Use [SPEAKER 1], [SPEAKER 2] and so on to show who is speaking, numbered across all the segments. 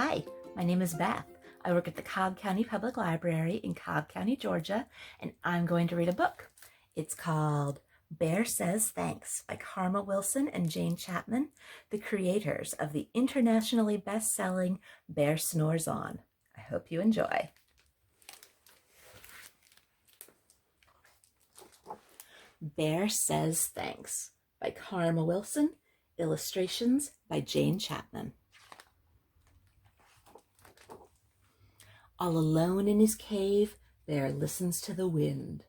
[SPEAKER 1] Hi, my name is Beth. I work at the Cobb County Public Library in Cobb County, Georgia, and I'm going to read a book. It's called Bear Says Thanks by Karma Wilson and Jane Chapman, the creators of the internationally best-selling Bear Snores On. I hope you enjoy. Bear Says Thanks by Karma Wilson, illustrations by Jane Chapman. All alone in his cave, Bear listens to the wind.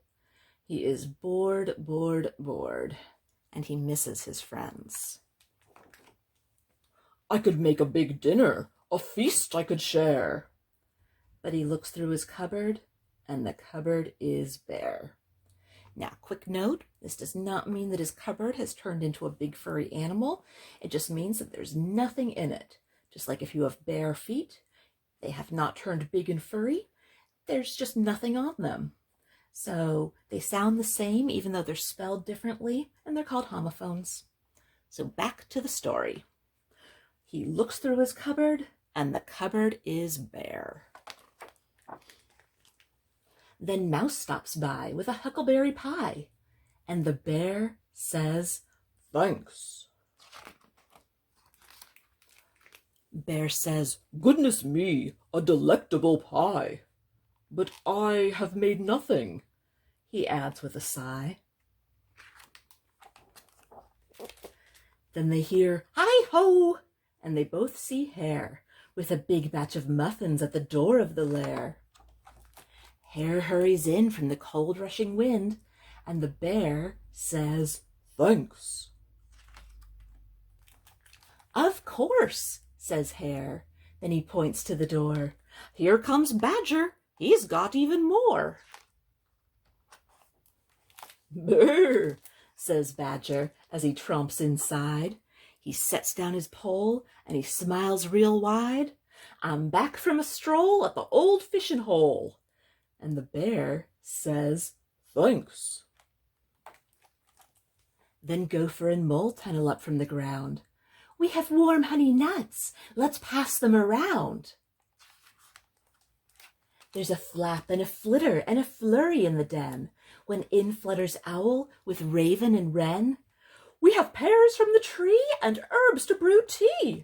[SPEAKER 1] He is bored, and he misses his friends.
[SPEAKER 2] I could make a big dinner, a feast I could share.
[SPEAKER 1] But he looks through his cupboard, and the cupboard is bare. Now, quick note, this does not mean that his cupboard has turned into a big furry animal. It just means that there's nothing in it. Just like if you have bare feet, they have not turned big and furry. There's just nothing on them. So they sound the same even though they're spelled differently, and they're called homophones. So back to the story. He looks through his cupboard, and the cupboard is bare. Then Mouse stops by with a huckleberry pie, and the bear says,
[SPEAKER 2] "Thanks."
[SPEAKER 1] Bear says,
[SPEAKER 2] "Goodness me, a delectable pie. But I have made nothing,"
[SPEAKER 1] he adds with a sigh. Then they hear, "Hi-ho!" and they both see Hare with a big batch of muffins at the door of the lair. Hare hurries in from the cold rushing wind, and the bear says,
[SPEAKER 2] "Thanks."
[SPEAKER 1] "Of course," says Hare. Then he points to the door. "Here comes Badger. He's got even more."
[SPEAKER 2] "Brr,"
[SPEAKER 1] says Badger as he tromps inside. He sets down his pole and he smiles real wide. "I'm back from a stroll at the old fishing hole." And the bear says,
[SPEAKER 2] "Thanks."
[SPEAKER 1] Then Gopher and Mole tunnel up from the ground. "We have warm honey nuts. Let's pass them around." There's a flap and a flitter and a flurry in the den, when in flutters Owl with Raven and Wren. "We have pears from the tree and herbs to brew tea."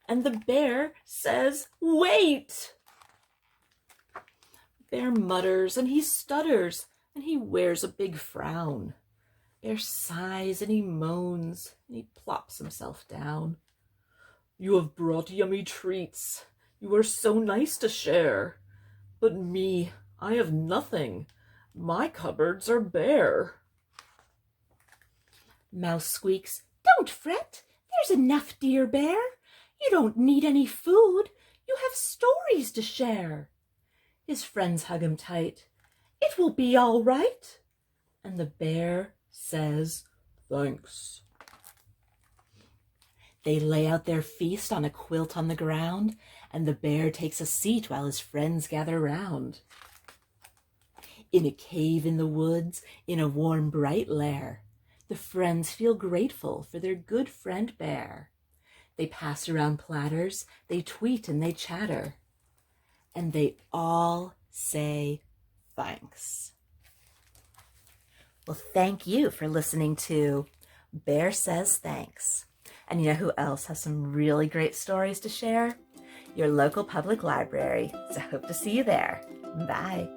[SPEAKER 1] And the bear says, "Wait!" Bear mutters and he stutters and he wears a big frown. Bear sighs and he moans and he plops himself down.
[SPEAKER 2] "You have brought yummy treats. You are so nice to share. But me, I have nothing. My cupboards are bare."
[SPEAKER 1] Mouse squeaks, "Don't fret. There's enough, dear bear. You don't need any food. You have stories to share." His friends hug him tight. "It will be all right." And the bear says,
[SPEAKER 2] "Thanks."
[SPEAKER 1] They lay out their feast on a quilt on the ground, and the bear takes a seat while his friends gather round. In a cave in the woods, in a warm, bright lair, the friends feel grateful for their good friend Bear. They pass around platters, they tweet and they chatter, and they all say thanks. Well, thank you for listening to Bear Says Thanks. And you know who else has some really great stories to share? Your local public library. So I hope to see you there. Bye.